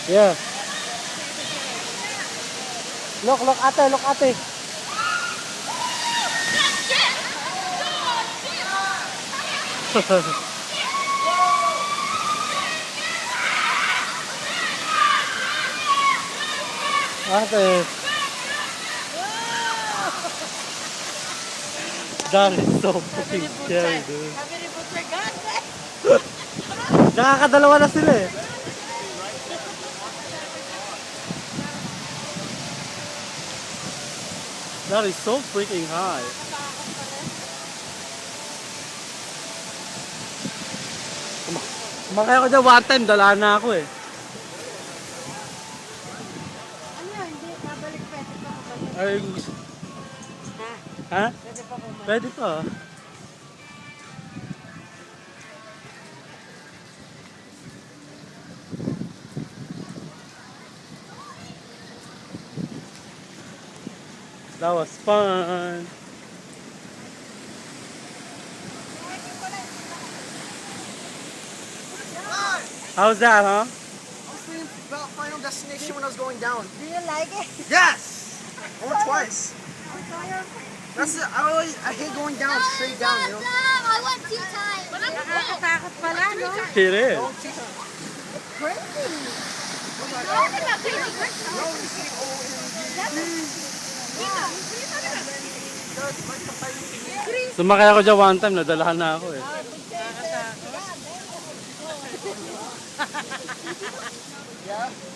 Yeah. Look ate, look ate. Ate. That is so fucking scary, dude. Nakakadalawa na sila eh. That is so freaking high. Kumakaya ko dyan one time, dala na ako eh. Ano yan? Hindi, babalik pwede pa ako. Ay, ha? Pwede pa ako. Pwede pa. That was fun. How's that, huh? I was thinking about Final Destination when I was going down. Do you like it? Yes! I went twice. I'm tired. That's it. I hate going down, straight down, you know? I went 2 times. Nakakatakot pala, no? It is. Crazy. Talking about crazy. Sumakay ako dyan one time, nadalahan na ako eh. Nakakatakot. Yeah?